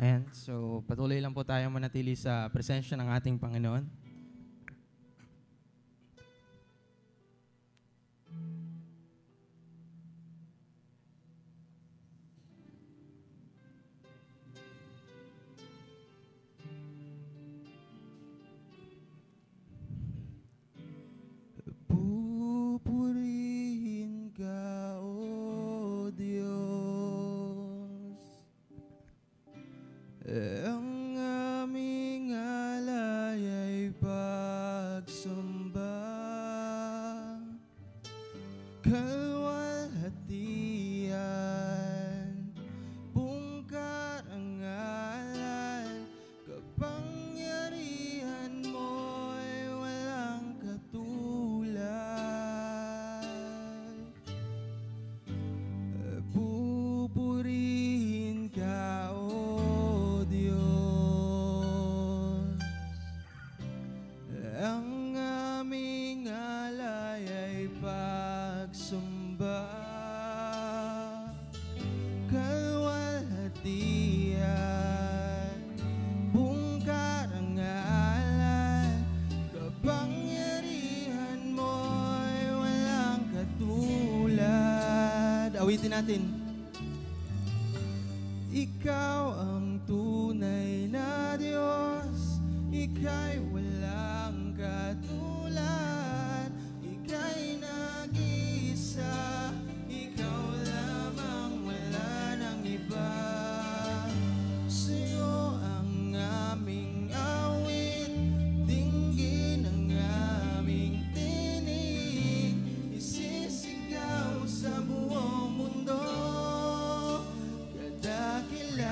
Ayan, so patuloy lang po tayo manatili sa presensya ng ating Panginoon. Pupurihin ka, O Diyos, ang aming alay ay pagsamba, kalwalhatian, pungkarangalan, kapangyarihan mo'y walang katulad. Pupurihin ka, O Diyos, ang aming alay ay pagsamba, kalwalhatian, pungkarangalan, kapangyarihan mo'y walang katulad. Awitin natin. Ikaw ang tunay na Diyos, ika'y walang katulad, ika'y nag-iisa, ikaw lamang, wala nang iba. Sa'yo ang aming awit, dinggin ang aming tinig, isisigaw sa buong mundo, kadakilaan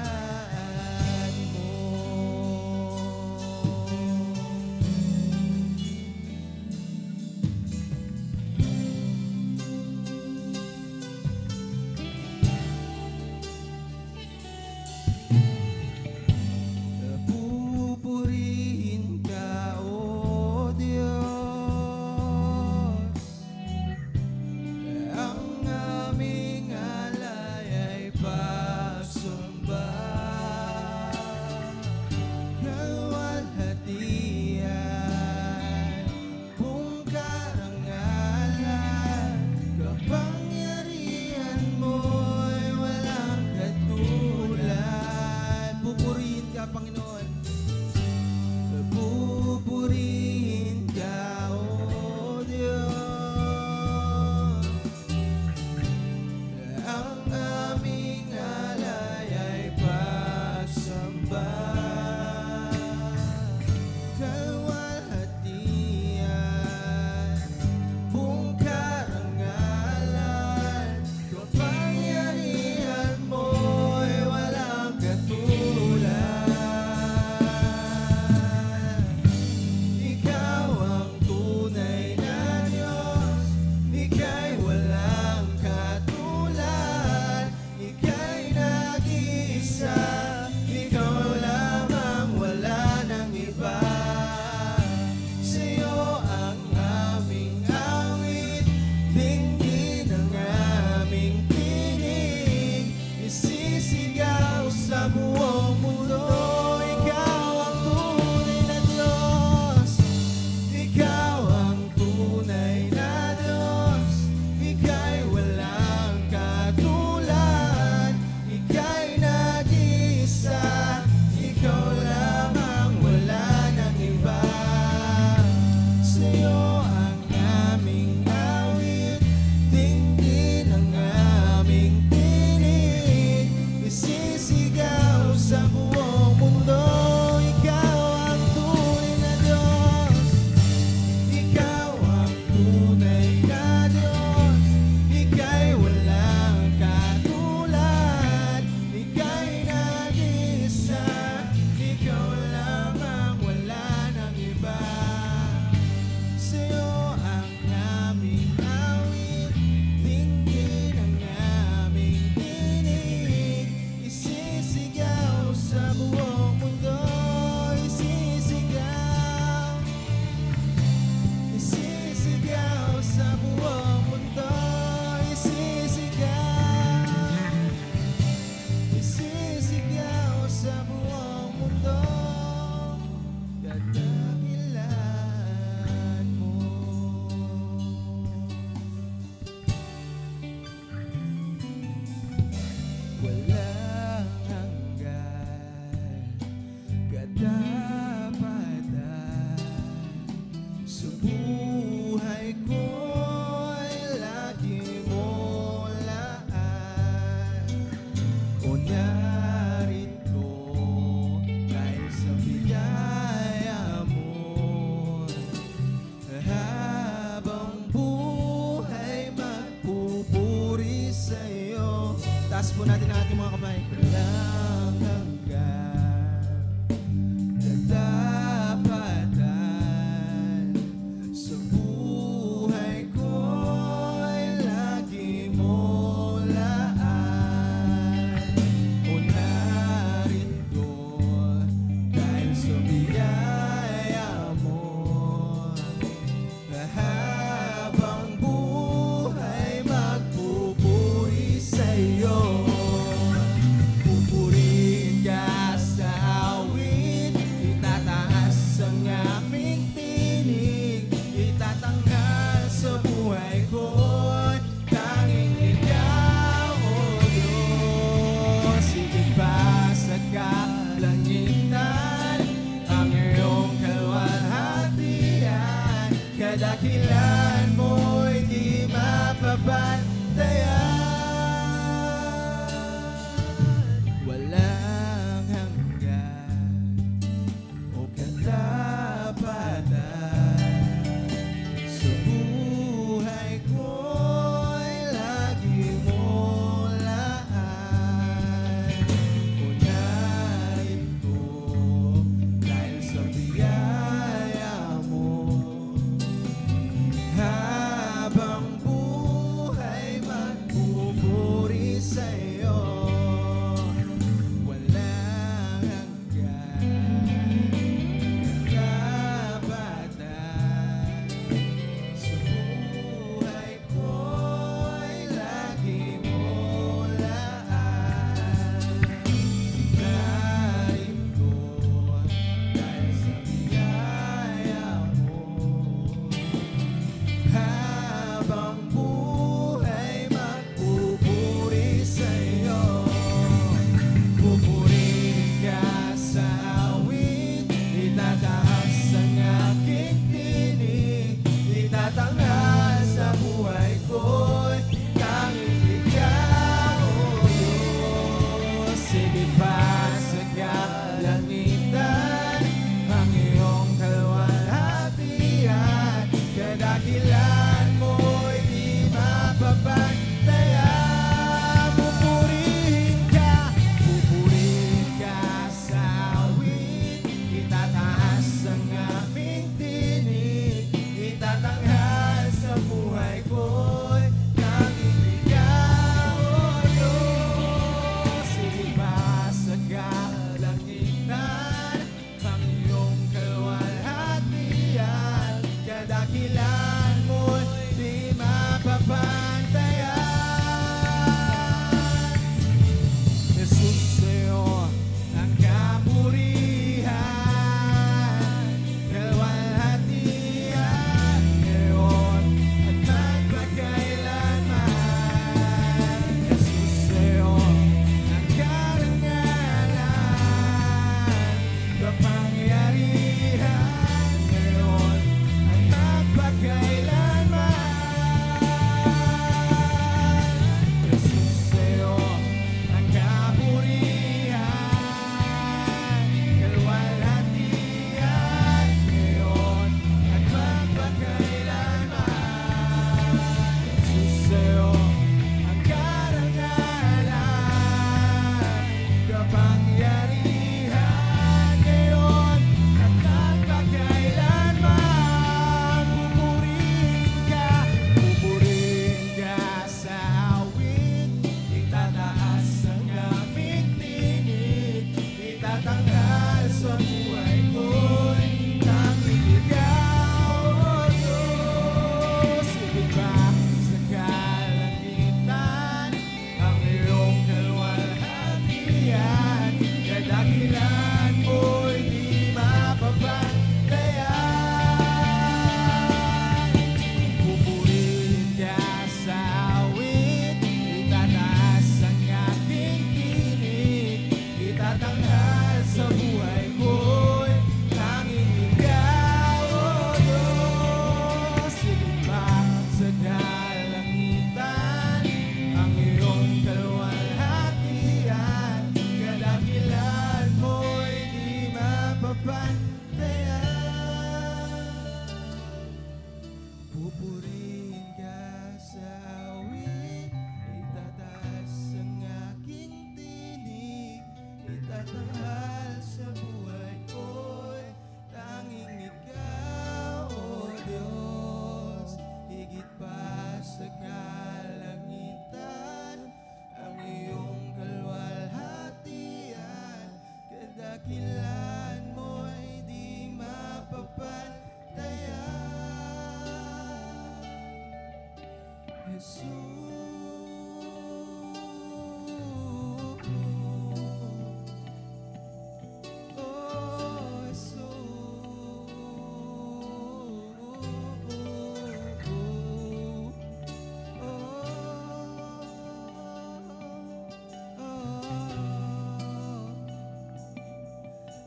mo. Taas po natin ang ating mga kamay. Walang hanggan na dapatan sa buhay ko'y lagi mo laan. O narito dahil sa biyaya mo na habang buhay magpupuri sa'yo. Pupuri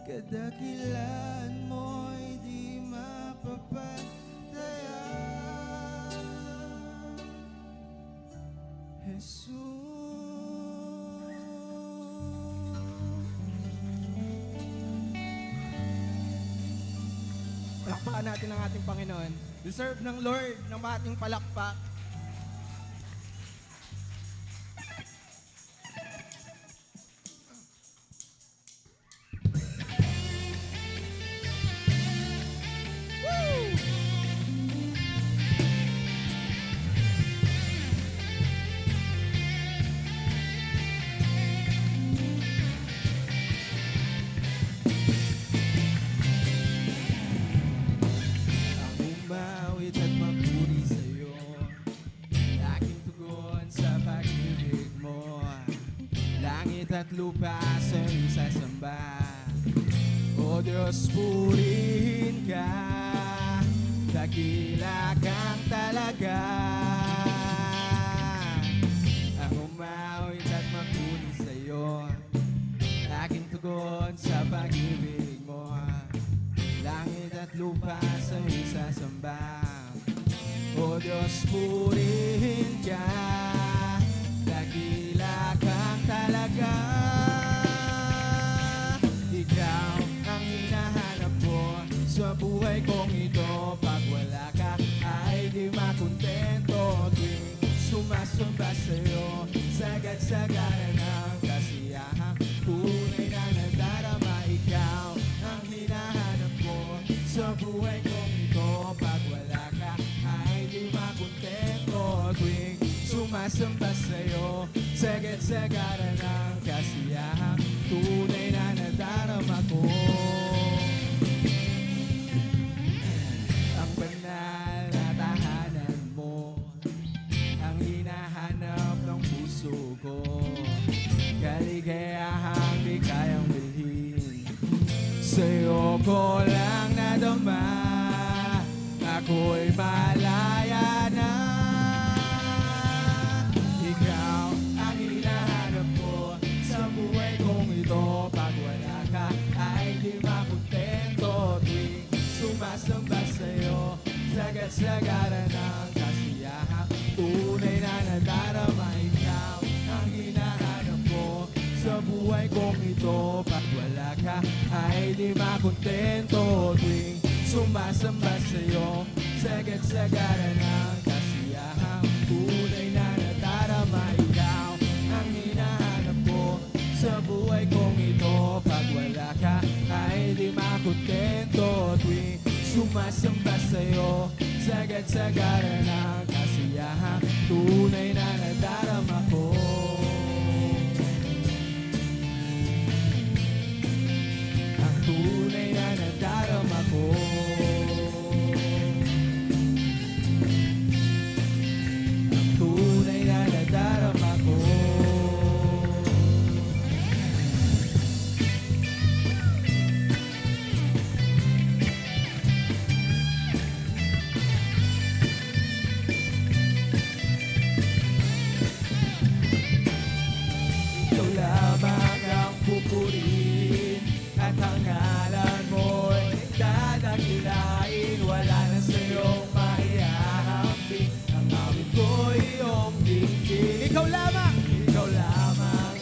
Kadakilan mo'y di mapapatayan, Jesus. Palakpakan natin ang ating Panginoon. Deserve ng Lord ng ating palakpak. At lupa sa isasamba, O Diyos, purihin ka, dakila kang talaga. Ang umawit at magpuri sa'yo, aking tugon sa pag-ibig mo. Langit at lupa sa isasamba, O Diyos, purihin ka, dakila kang talaga. Ikaw ang hinahanap ko sa buhay kong ito. Pag wala ka ay di makontento. Tuwing sumasamba sa'yo, sagad-sagaran ang kasiyahang tunay na nadarama. Ikaw ang hinahanap ko sa buhay kong ito. Pag wala ka ay di makontento. Tuwing sumasamba sa'yo, sagad-sagaran ang kasiyahang tunay na nadarama ko. Ang banal na tahanan mo, ang hinahanap ng puso ko. Kaligayahang di kayang bilhin, sa'yo ko lang nadama. Ako'y malaya na. Ikaw ang hinahanap ko sa buhay kong ito. Pag wala ka ay di makontento. Tuwing sumasamba sa'yo, sagad-sagaran ang kasiyahang tunay na nadarama. Ikaw ang hinahanap ko sa buhay kong ito. Pag wala ka ay di makontento. Tuwing sumasamba sa'yo, sagad-sagaran ang kasiyahang tunay na nadarama. Ikaw ang hinahanap ko sa buhay kong ito. Pag wala ka ay di makontento. Tuwing sumasamba sa'yo, sagad-sagaran ang kasiyahang tunay na nadarama ko. Ang tunay na nadarama ko. Ang tunay na nadarama ko. Ikaw lamang ang pupurihin at ang ngalan mo'y dadakilain. Wala na sa'yong maihahambing, ang awit ko'y iyong dinggin. Ikaw lamang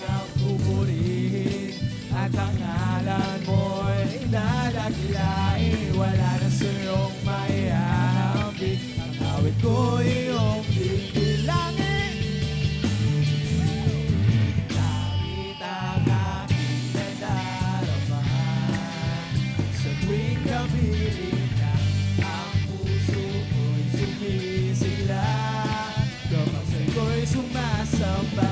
ang pupurihin at ang ngalan mo'y dadakilain. Wala na sa'yong maihahambing, ang awit ko'y iyong dinggin. Langit ang aking nadarama, sa tuwing kapiling ka, ang puso ko'y sumisila. Kapag sa'yo'y sumasamba,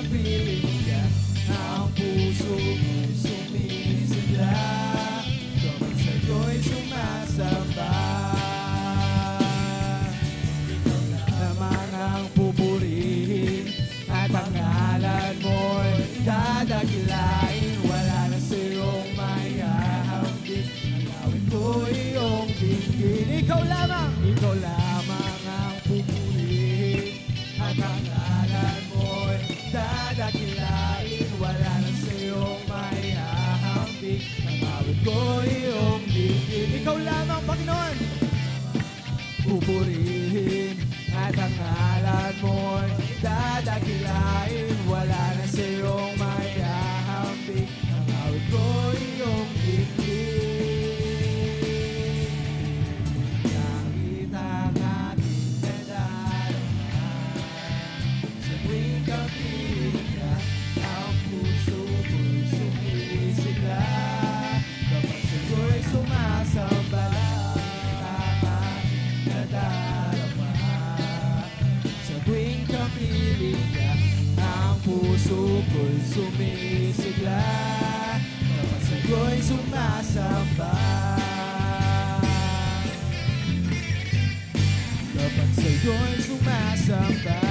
kapiling ka. Ang puso ko'y sumisigla kapag sa'yo'y sumasamba. Ikaw lamang ang pupurihin at ang ngalan mo'y dadakilain. Wala na sa'yong maihahambing, ang awit ko'y iyong dinggin. Ikaw lamang ang pupurihin at ang ngalan mo'y dadakilain. Wala na sa'yong maihahambing, ang awit ko'y iyong dinggin. Ikaw lamang, Panginoon, pupurihin at ang ngalan mo'y dadakilain. Wala na sa'yong maihahambing, ang awit ko'y iyong dinggin. Langit ang aking nadarama sa tuwing kapiling ka. Ang puso ko'y sumisigla kapag sa'yo'y sumasamba. Nadarama sa tuwing kapiling ka. Ang puso ko'y sumisigla kapag sa'yo'y sumasamba. Kapag sa'yo'y sumasamba.